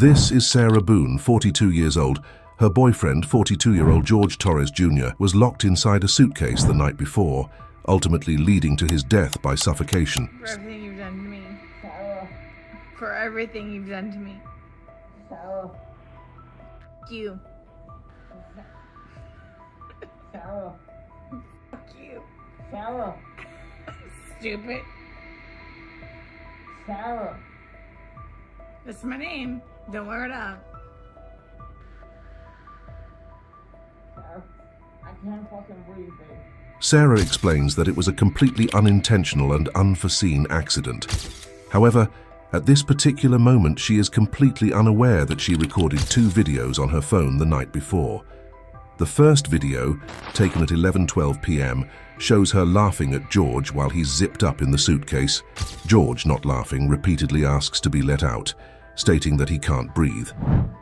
This is Sarah Boone, 42 years old. Her boyfriend, 42-year-old Jorge Torres Jr., was locked inside a suitcase the night before, ultimately leading to his death by suffocation. For everything you've done to me. For everything you've done to me. Fuck you. Fuck you. Stupid. That's my name. Don't wear it up. I can't fucking breathe, babe. Sarah explains that it was a completely unintentional and unforeseen accident. However, at this particular moment, she is completely unaware that she recorded 2 videos on her phone the night before. The first video, taken at 11:12 p.m., shows her laughing at George while he's zipped up in the suitcase. George, not laughing, repeatedly asks to be let out, stating that he can't breathe.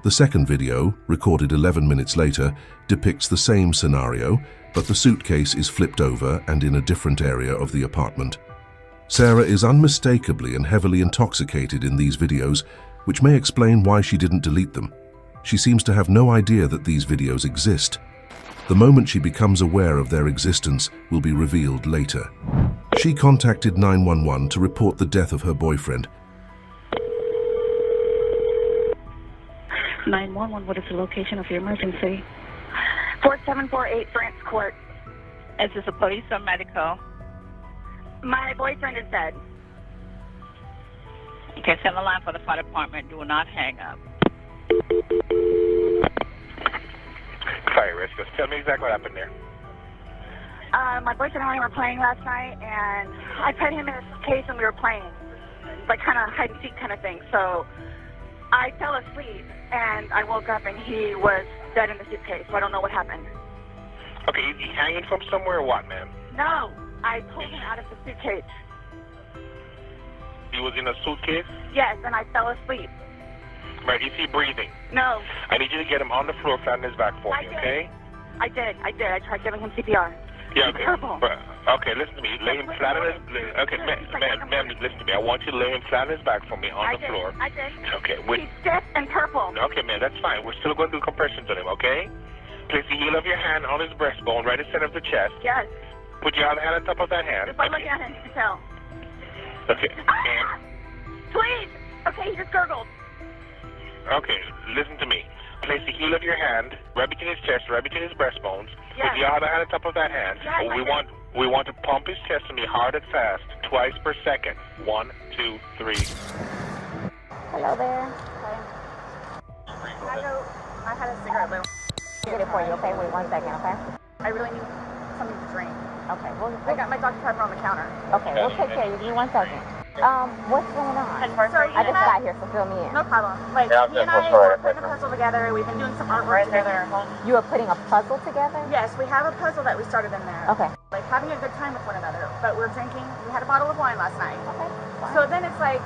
The second video, recorded 11 minutes later, depicts the same scenario, but the suitcase is flipped over and in a different area of the apartment. Sarah is unmistakably and heavily intoxicated in these videos, which may explain why she didn't delete them. She seems to have no idea that these videos exist. The moment she becomes aware of their existence will be revealed later. She contacted 911 to report the death of her boyfriend. 911, what is the location of your emergency? 4748 France Court. Is this a police or medical? My boyfriend is dead. Okay, send the line for the fire department. Do not hang up. Fire risk. Just tell me exactly what happened there. My boyfriend and I were playing last night, and I put him in a suitcase and we were playing, like kind of hide and seek kind of thing. So I fell asleep, and I woke up, and he was dead in the suitcase. So I don't know what happened. Okay, is he hanging from somewhere or what, ma'am? No, I pulled him out of the suitcase. He was in a suitcase? Yes, and I fell asleep. Right, is he breathing? No. I need you to get him on the floor, flat on his back for me, okay? I did. I tried giving him CPR. Yeah, He's okay. purple. Okay, listen to me. Lay him flat on his... Okay, ma'am, listen to me. I want you to lay him flat on his back for me on the floor. I did. Okay, He's stiff and purple. Okay, ma'am, that's fine. We're still going to do compressions on him, okay? Place the heel of your hand on his breastbone, right in the center of the chest. Yes. Put your other hand on top of that hand. If I look at him, you can tell. Okay. Ah! Please! Okay, he just gurgled. Okay, listen to me. Place the heel of your hand right between his chest, right between his breastbones. Yes. Put your other hand on top of that hand. Yes, We want to pump his chest to me hard and fast, twice per second. 1, 2, 3. Hello there. I had a cigarette lube. Get it for you, okay? Wait 1 second, okay? I really need something to drink. Okay, I got my Dr. Pepper on the counter. okay, we'll take care of you. Give me 1 second. What's going on? So I just got here, so fill me in. No problem. Like, he and I were putting a puzzle together. We've been doing some artwork together. You are putting a puzzle together? Yes, we have a puzzle that we started in there. Okay. Like, having a good time with one another. But we're drinking. We had a bottle of wine last night. Okay. Fine. So then it's like,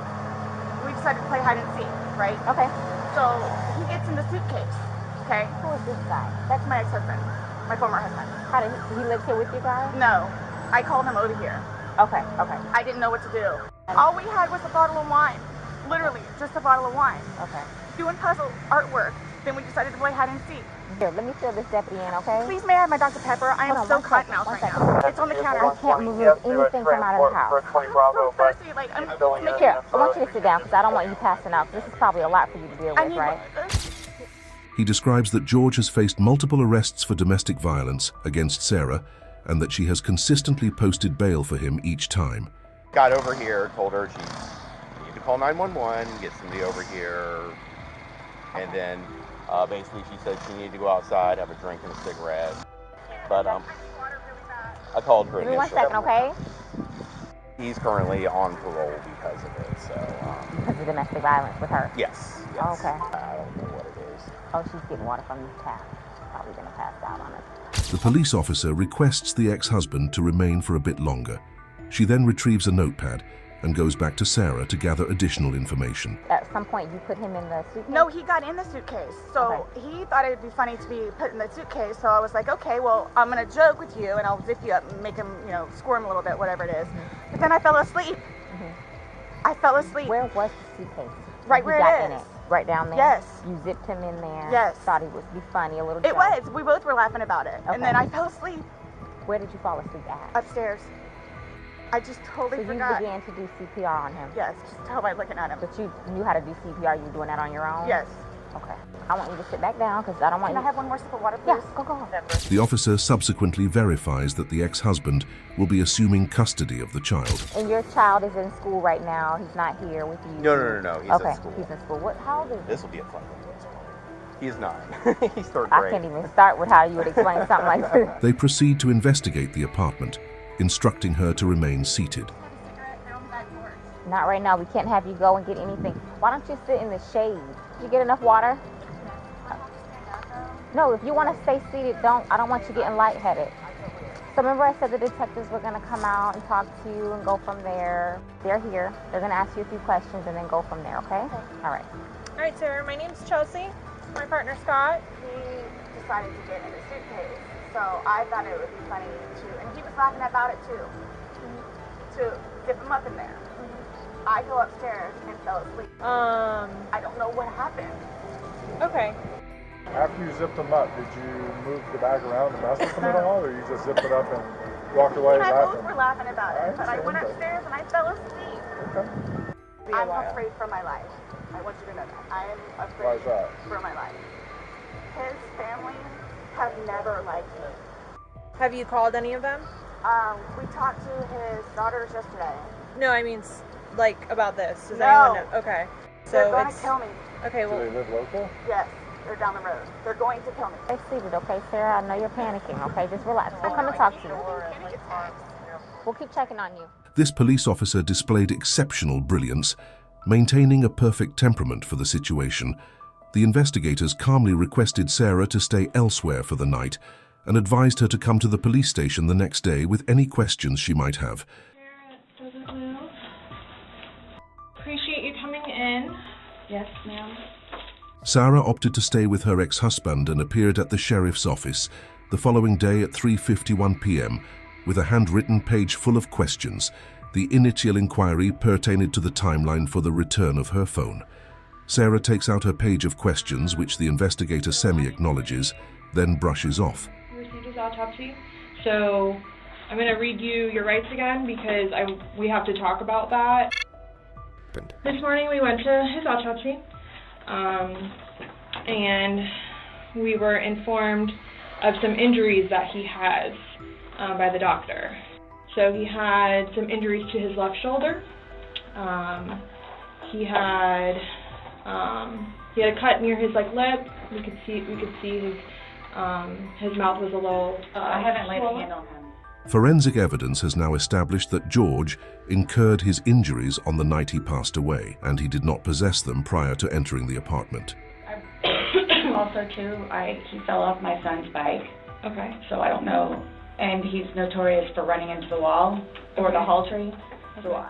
we decided to play hide and seek, right? Okay. So he gets in the suitcase, okay? Who is this guy? That's my ex-husband, my former husband. How did he live here with you guys? No, I called him over here. Okay, okay, I didn't know what to do. All we had was a bottle of wine. Literally, just a bottle of wine. okay. Doing puzzle artwork. Then we decided to play hide and seek. Here, let me fill this deputy in, okay? Please, may I have my Dr. Pepper? I am Hold on, so one cotton second, mouth one right second. now. It's on the counter. I can't move anything from out of the house. I'm so thirsty. Like, I'm making Here, I want you to sit down because I don't want you passing out. This is probably a lot for you to deal I with, need right? He describes that George has faced multiple arrests for domestic violence against Sarah and that she has consistently posted bail for him each time. Got over here, told her she needed to call 911, get somebody over here, and then basically she said she needed to go outside, have a drink and a cigarette. But I called her Give me 1 initially. second, okay? He's currently on parole because of it, so Because of domestic violence with her? yes. Oh, okay. I don't know what it is. Oh, she's getting water from this tap. Probably gonna pass out on us. The police officer requests the ex-husband to remain for a bit longer. She then retrieves a notepad and goes back to Sarah to gather additional information. At some point, you put him in the suitcase? No, he got in the suitcase. So he thought it would be funny to be put in the suitcase. So I was like, okay, well, I'm going to joke with you and I'll zip you up and make him, squirm a little bit, whatever it is. But then I fell asleep. I fell asleep. Where was the suitcase? Right He where got it in is. right down there? Yes. You zipped him in there? Yes. Thought he would be funny, a little It joke. was. We both were laughing about it. Okay. And then I fell asleep Where did you fall asleep at? upstairs. I just totally So you forgot. began to do CPR on him? Yes, just tell by looking at him. But you knew how to do CPR, you were doing that on your own? Yes. Okay. I want you to sit back down because I don't want Can you I have one more sip of water, please? Yeah, go. The officer subsequently verifies that the ex-husband will be assuming custody of the child. And your child is in school right now. He's not here with you. No. He's okay, in school. he's in school. How old is he? This will be a fun one. He's not. He's third I grade. can't even start with how you would explain something like this. They proceed to investigate the apartment, instructing her to remain seated. Not right now. We can't have you go and get anything. Why don't you sit in the shade? Did you get enough water? No, if you want to stay seated, I don't want you getting lightheaded. So remember I said the detectives were going to come out and talk to you and go from there. They're here. They're going to ask you a few questions and then go from there, okay? All right. All right, Sarah, my name's Chelsea. My partner, Scott. He decided to get in a suitcase. So I thought it would be funny to, and he was laughing about it too, to dip him up in there. I go upstairs and fell asleep. I don't know what happened. Okay. After you zipped them up, did you move the bag around and mess with them at all, or you just zipped it up and walked away I laughing? both were laughing about it, but I went upstairs and I fell asleep. Okay. I'm afraid for my life. I want you to know that. I am Why afraid is that? for my life. His family have never liked me. Have you called any of them? We talked to his daughters yesterday. No, I mean, like, about this. Does No. anyone know? Okay. They're So going it's... to kill me. Okay, Do well... they live local? Yes, they're down the road. They're going to kill me. Stay seated, okay, Sarah? I know you're panicking, okay? Just relax. We'll come and talk to you. We'll keep checking on you. This police officer displayed exceptional brilliance, maintaining a perfect temperament for the situation. The investigators calmly requested Sarah to stay elsewhere for the night and advised her to come to the police station the next day with any questions she might have. Sarah doesn't move. Appreciate you coming in. Yes, ma'am. Sarah opted to stay with her ex-husband and appeared at the sheriff's office the following day at 3:51 p.m. with a handwritten page full of questions. The initial inquiry pertained to the timeline for the return of her phone. Sarah takes out her page of questions, which the investigator semi-acknowledges, then brushes off. You received his autopsy, so I'm going to read you your rights again because we have to talk about that. This morning we went to his autopsy, and we were informed of some injuries that he has by the doctor. So he had some injuries to his left shoulder. He had a cut near his lip. We could see his mouth was a little. I haven't laid a swollen. hand on him. Forensic evidence has now established that George incurred his injuries on the night he passed away, and he did not possess them prior to entering the apartment. Also, too, he fell off my son's bike, Okay. so I don't know. And he's notorious for running into the wall or the hall tree. So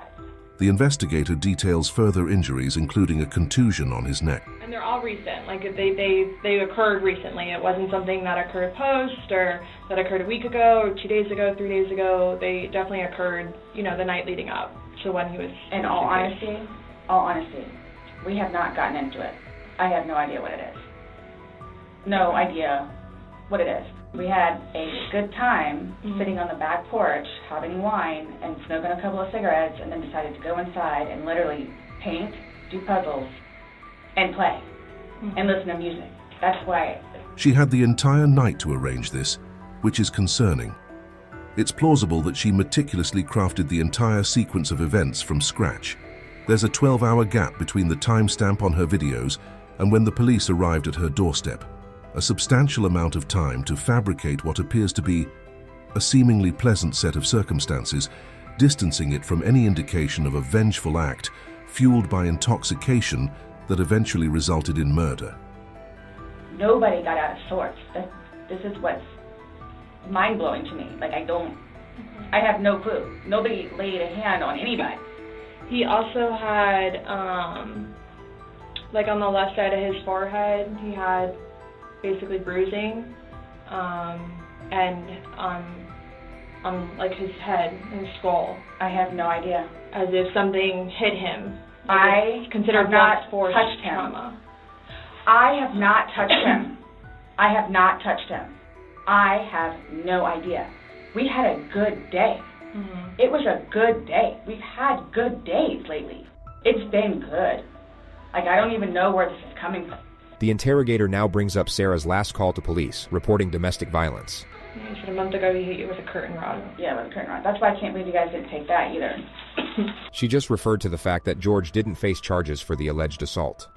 The investigator details further injuries, including a contusion on his neck. And they're all recent. They occurred recently. It wasn't something that occurred post or that occurred a week ago or 2 days ago, 3 days ago. They definitely occurred, the night leading up to when he was. in all honesty, we have not gotten into it. I have no idea what it is. No idea what it is. We had a good time sitting on the back porch, having wine, and smoking a couple of cigarettes, and then decided to go inside and literally paint, do puzzles, and play, and listen to music. That's why. She had the entire night to arrange this, which is concerning. It's plausible that she meticulously crafted the entire sequence of events from scratch. There's a 12-hour gap between the timestamp on her videos and when the police arrived at her doorstep. A substantial amount of time to fabricate what appears to be a seemingly pleasant set of circumstances, distancing it from any indication of a vengeful act fueled by intoxication that eventually resulted in murder. Nobody got out of sorts. This is what's mind-blowing to me. I have no clue. Nobody laid a hand on anybody. He also had, on the left side of his forehead, he had basically bruising, and on his head and his skull. I have no idea. As if something hit him. I considered have not blunt force touched him. trauma. I have not touched him. I have not touched him. I have no idea. We had a good day. Mm-hmm. It was a good day. We've had good days lately. It's been good. Like, I don't even know where this is coming from. The interrogator now brings up Sarah's last call to police, reporting domestic violence. You said a month ago he hit you with a curtain rod. Yeah, with a curtain rod. That's why I can't believe you guys didn't take that either. She just referred to the fact that George didn't face charges for the alleged assault.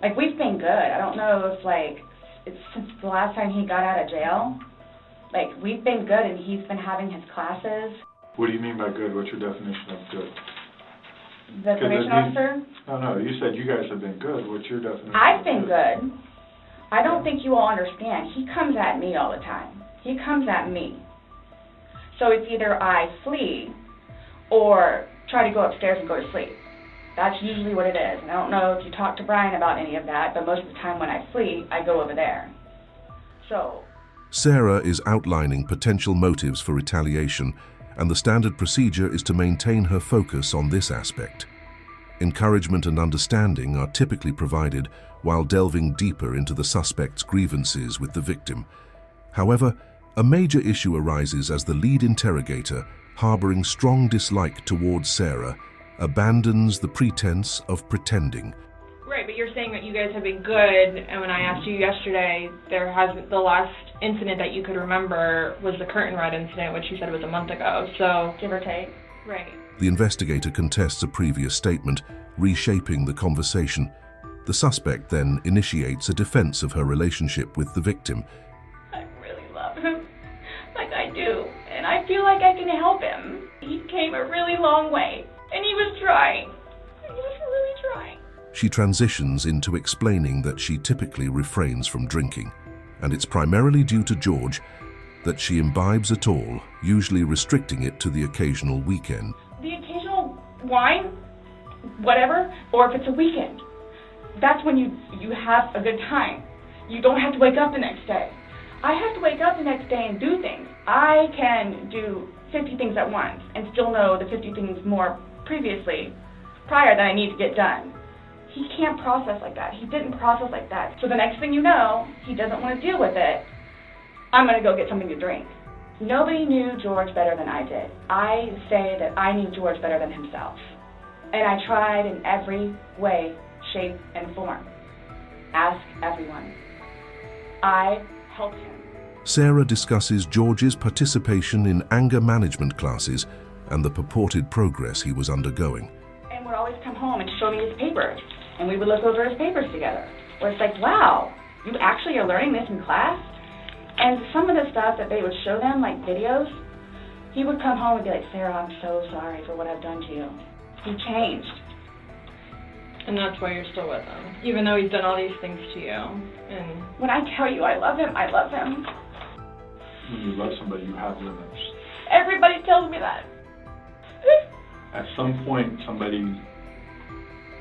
Like, we've been good. I don't know if, like, it's since the last time he got out of jail. Like, we've been good, and he's been having his classes. What do you mean by good? What's your definition of good? The probation officer? No, you said you guys have been good. What's your definition? I've been good. I don't think you all understand. He comes at me all the time. He comes at me. So it's either I flee or try to go upstairs and go to sleep. That's usually what it is. And I don't know if you talk to Brian about any of that, but most of the time when I flee, I go over there. So Sarah is outlining potential motives for retaliation, and the standard procedure is to maintain her focus on this aspect. Encouragement and understanding are typically provided while delving deeper into the suspect's grievances with the victim. However, a major issue arises as the lead interrogator, harboring strong dislike towards Sarah, abandons the pretense of pretending. Right, but you're saying that you guys have been good, and when I asked you yesterday, the last incident that you could remember was the curtain rod incident, which you said was a month ago, so give or take. Right. The investigator contests a previous statement, reshaping the conversation. The suspect then initiates a defense of her relationship with the victim. I really love him, like I do, and I feel like I can help him. He came a really long way, and he was trying. He was really trying. She transitions into explaining that she typically refrains from drinking, and it's primarily due to George that she imbibes at all, usually restricting it to the occasional weekend. The occasional wine, whatever, or if it's a weekend, that's when you have a good time. You don't have to wake up the next day. I have to wake up the next day and do things. I can do 50 things at once and still know the 50 things more prior that I need to get done. He can't process like that. He didn't process like that. So the next thing you know, he doesn't want to deal with it. I'm going to go get something to drink. Nobody knew George better than I did. I say that I knew George better than himself. And I tried in every way, shape, and form. Ask everyone. I helped him. Sarah discusses George's participation in anger management classes and the purported progress he was undergoing. And would always come home and show me his papers. And we would look over his papers together. Where it's like, wow, you actually are learning this in class? And some of the stuff that they would show them, like videos, he would come home and be like, Sarah, I'm so sorry for what I've done to you. He changed. And that's why you're still with him, even though he's done all these things to you. And when I tell you I love him, I love him. When you love somebody, you have limits. Everybody tells me that. At some point, somebody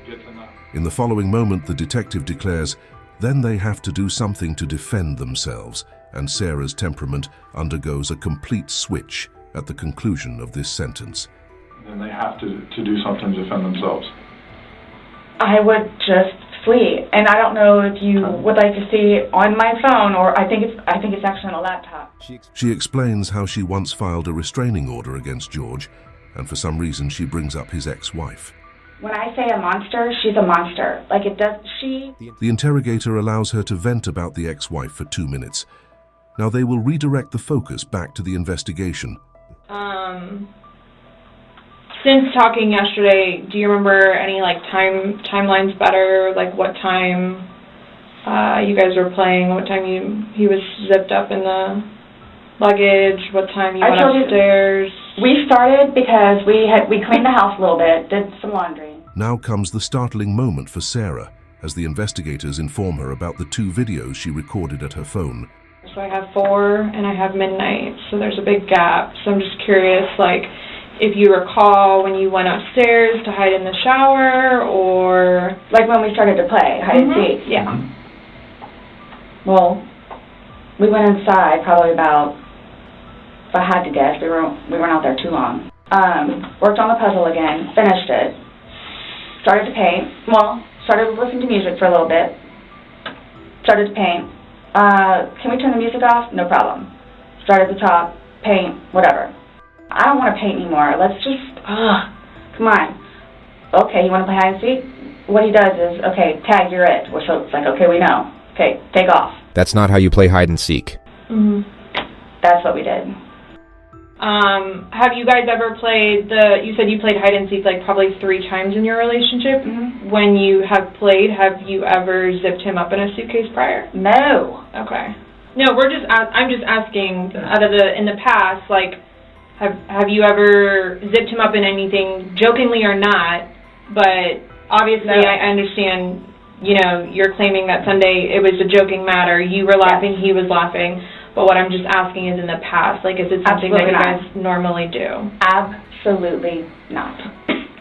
gets enough. In the following moment, the detective declares, then they have to do something to defend themselves, and Sarah's temperament undergoes a complete switch at the conclusion of this sentence. Then they have to do something to defend themselves. I would just flee, and I don't know if you would like to see on my phone, or I think it's actually on a laptop. She explains how she once filed a restraining order against George, and for some reason she brings up his ex-wife. When I say a monster, she's a monster. Like it does, The interrogator allows her to vent about the ex-wife for 2 minutes. Now they will redirect the focus back to the investigation. Since talking yesterday, do you remember any timelines better? Like what time you guys were playing? What time he was zipped up in the luggage? What time you went upstairs? We started because we cleaned the house a little bit, did some laundry. Now comes the startling moment for Sarah, as the investigators inform her about the 2 videos she recorded at her phone. So I have 4 and I have midnight, so there's a big gap. So I'm just curious, if you recall when you went upstairs to hide in the shower, or like when we started to play hide and seek. Yeah. Well, we went inside probably about, if I had to guess, we weren't out there too long. Worked on the puzzle again, finished it. Started to paint. Well, started listening to music for a little bit. Started to paint. Can we turn the music off? No problem. Start at the top, paint, whatever. I don't want to paint anymore. Let's just, come on. Okay, you want to play hide and seek? What he does is, okay, tag, you're it. So it's like, okay, we know. Okay, take off. That's not how you play hide and seek. Mm-hmm. That's what we did. Have you guys ever played you said you played hide and seek like probably 3 times in your relationship. Mm-hmm. When you have played, have you ever zipped him up in a suitcase prior? No. Okay. No, I'm just asking in the past, like, have you ever zipped him up in anything, jokingly or not, but obviously No. I understand, you know, you're claiming that Sunday it was a joking matter, you were laughing, he was laughing. But what I'm just asking is in the past, like, is it something that you guys normally do? Absolutely not.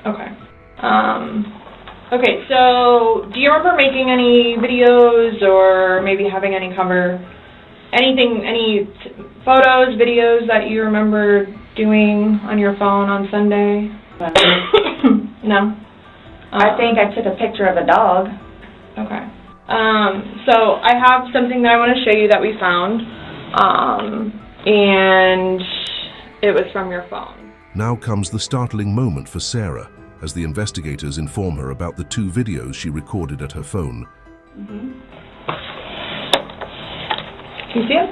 Okay. Okay, so do you remember making any videos or maybe having any photos, videos that you remember doing on your phone on Sunday? No? I think I took a picture of a dog. Okay. So I have something that I want to show you that we found. And it was from your phone. Now comes the startling moment for Sarah, as the investigators inform her about the 2 videos she recorded at her phone. Mm-hmm. Can you see it?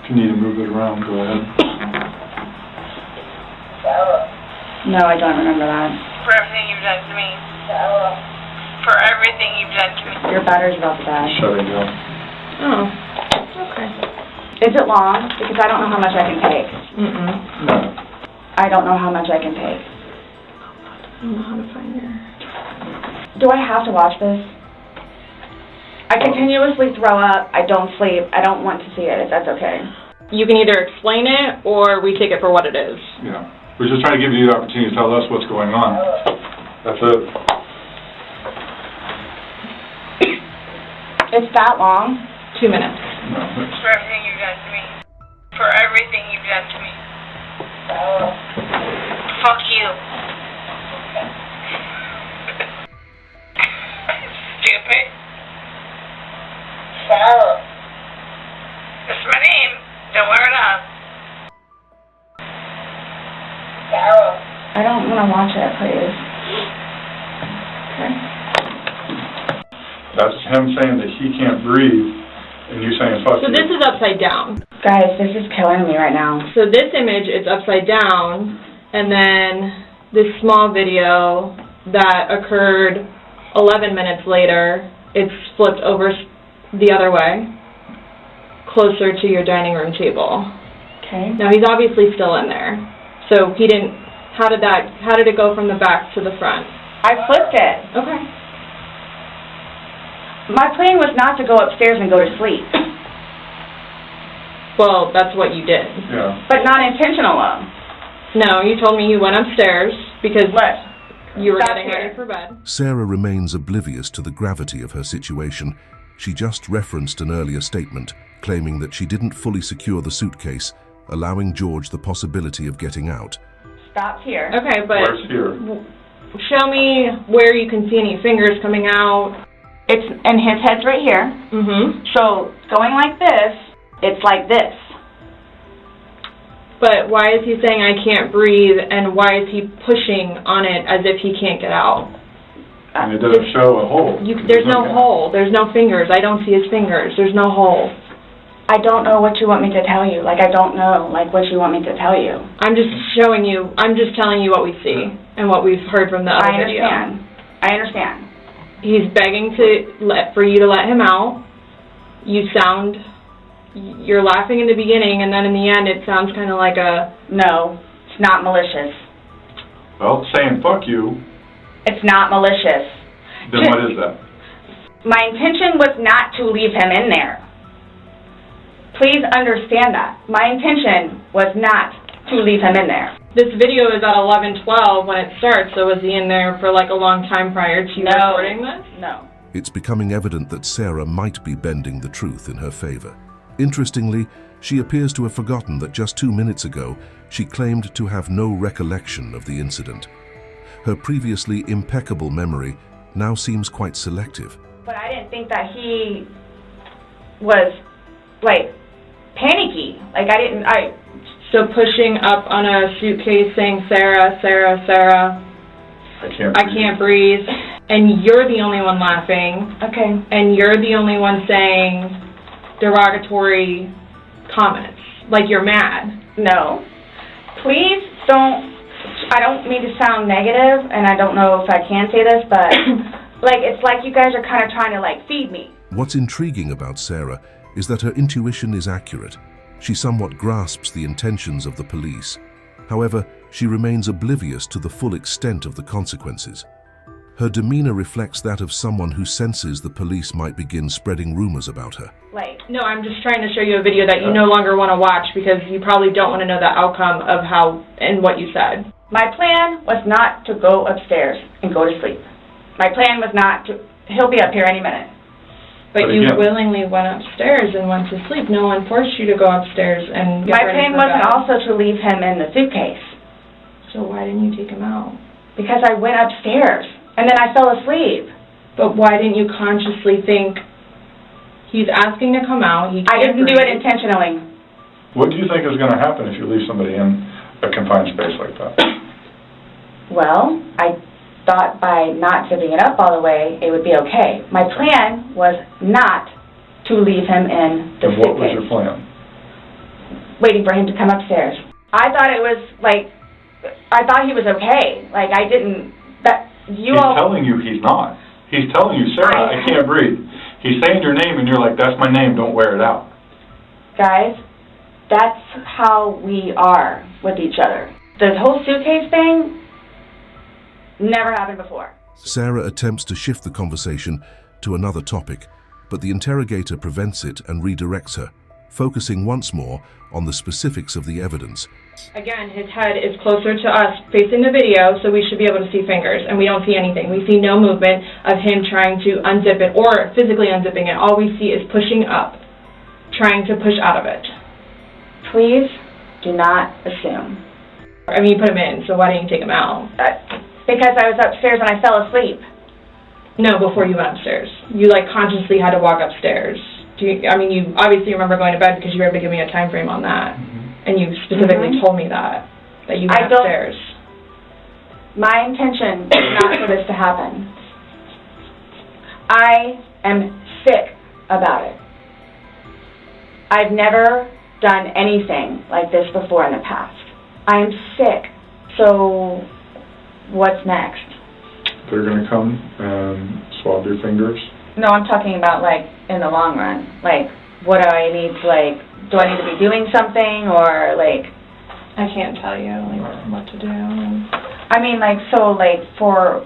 If you need to move it around, go ahead. No, I don't remember that. For everything you've done to me. For everything you've done to me. Your battery's about to die. Shut it down. Oh, okay. Is it long? Because I don't know how much I can take. Mm-mm. No. I don't know how much I can take. I don't know how to find your... Do I have to watch this? I continuously throw up. I don't sleep. I don't want to see it, if that's okay. You can either explain it, or we take it for what it is. Yeah. We're just trying to give you the opportunity to tell us what's going on. That's it. It's that long? 2 minutes. No. For everything you've done to me. For everything you've done to me. Fuck you. Stupid. Sarah. That's my name. Don't wear it up. Sarah. I don't want to watch it, please. Okay. That's him saying that he can't breathe, and you saying fuck So you. this is upside down. Guys, this is killing me right now. So this image is upside down, and then this small video that occurred 11 minutes later, it's flipped over the other way, closer to your dining room table. Okay. Now he's obviously still in there. So he didn't, how did it go from the back to the front? I flipped it. Okay. My plan was not to go upstairs and go to sleep. Well, that's what you did. Yeah. But not intentional. No, you told me you went upstairs because you were Stop getting here. ready for bed. Sarah remains oblivious to the gravity of her situation. She just referenced an earlier statement, claiming that she didn't fully secure the suitcase, allowing George the possibility of getting out. Stopped here. Okay, but Where's here? show me where you can see any fingers coming out. It's, and his head's right here. Mm-hmm. So going like this, it's like this. But why is he saying I can't breathe, and why is he pushing on it as if he can't get out? And it doesn't show a hole. There's no hole. There's no fingers. I don't see his fingers. There's no hole. I don't know what you want me to tell you. Like, I don't know, like, what you want me to tell you. I'm just showing you, I'm just telling you what we see and what we've heard from the other video. I understand. He's begging for you to let him out. You're laughing in the beginning, and then in the end it sounds kind of like a... No, it's not malicious. Well, saying fuck you. It's not malicious. Then what is that? My intention was not to leave him in there. Please understand that. My intention was not to leave him in there. This video is at 11:12 when it starts, so was he in there for like a long time prior to recording this? No. It's becoming evident that Sarah might be bending the truth in her favor. Interestingly, she appears to have forgotten that just 2 minutes ago, she claimed to have no recollection of the incident. Her previously impeccable memory now seems quite selective. But I didn't think that he was, like, panicky. Like, So pushing up on a suitcase saying, Sarah, Sarah, Sarah, I can't breathe. And you're the only one laughing. Okay. And you're the only one saying derogatory comments. Like you're mad. No. Please don't, I don't mean to sound negative, and I don't know if I can say this, but, like, it's like you guys are kind of trying to, like, feed me. What's intriguing about Sarah is that her intuition is accurate. She somewhat grasps the intentions of the police. However, she remains oblivious to the full extent of the consequences. Her demeanor reflects that of someone who senses the police might begin spreading rumors about her. No, I'm just trying to show you a video that you no longer want to watch because you probably don't want to know the outcome of how and what you said. My plan was not to go upstairs and go to sleep. My plan was not to, he'll be up here any minute. But you willingly went upstairs and went to sleep. No one forced you to go upstairs and get My ready plan for wasn't bed. also to leave him in the suitcase. So why didn't you take him out? Because I went upstairs and then I fell asleep. But why didn't you consciously think, he's asking to come out, he can't I didn't do it breathe. intentionally. What do you think is going to happen if you leave somebody in a confined space like that? Well, I thought by not zipping it up all the way, it would be okay. My plan was not to leave him in the And what was suitcase. your plan? Waiting for him to come upstairs. I thought it was, like, I thought he was okay. Like, I didn't, that, you He's all... telling you he's not. He's telling you, Sarah, I can't breathe. He's saying your name and you're like, that's my name, don't wear it out. Guys, that's how we are with each other. The whole suitcase thing never happened before. Sarah attempts to shift the conversation to another topic, but the interrogator prevents it and redirects her, focusing once more on the specifics of the evidence. Again, his head is closer to us facing the video, so we should be able to see fingers, and we don't see anything. We see no movement of him trying to unzip it or physically unzipping it. All we see is pushing up, trying to push out of it. Please do not assume. I mean, you put him in, so why didn't you take him out? Because I was upstairs and I fell asleep. No, before you went upstairs. You, like, consciously had to walk upstairs. You obviously remember going to bed because you were able to give me a time frame on that. And you specifically told me that you went upstairs. My intention is not for this to happen. I am sick about it. I've never done anything like this before in the past. I am sick. So, what's next? They're going to come and swab your fingers? No, I'm talking about, like, in the long run. Like, what do I need to, like, do I need to be doing something, or, like... I can't tell you, like, what to do. I mean, like, so, like, for...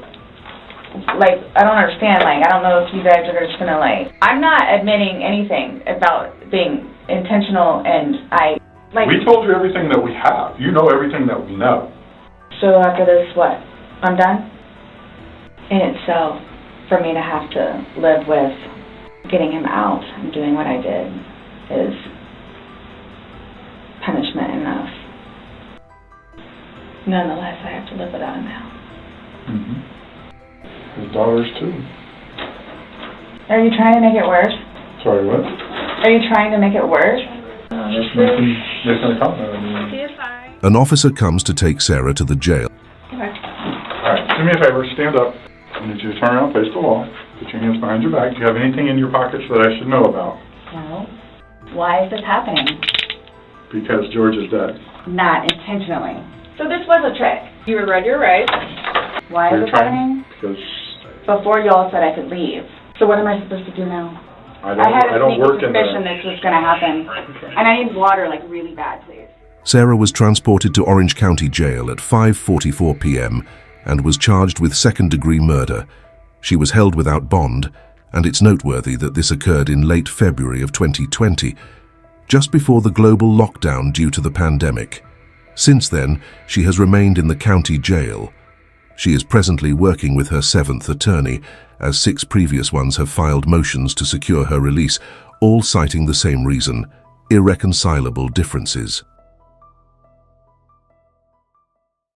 Like, I don't understand. Like, I don't know if you guys are just gonna, like... I'm not admitting anything about being intentional, and like... We told you everything that we have. You know everything that we know. So after this, what? I'm done? In itself, for me to have to live with getting him out and doing what I did is punishment enough. Nonetheless, I have to live without him now. His daughters, too. Are you trying to make it worse? Sorry, what? Are you trying to make it worse? Just making a comment. An officer comes to take Sarah to the jail. Okay. All right, do me a favor, stand up. I need you to turn around, face the wall. Put your hands behind your back. Do you have anything in your pockets that I should know about? No. Why is this happening? Because George is dead. Not intentionally. So this was a trick. You were read your rights. Why is this happening? Because before y'all said I could leave. So what am I supposed to do now? I had a don't work sneaky in suspicion there. this was going to happen. And I need water, like, really bad, please. Sarah was transported to Orange County Jail at 5:44 p.m. and was charged with second-degree murder. She was held without bond, and it's noteworthy that this occurred in late February of 2020, just before the global lockdown due to the pandemic. Since then, she has remained in the county jail. She is presently working with her seventh attorney, as 6 previous ones have filed motions to secure her release, all citing the same reason: irreconcilable differences.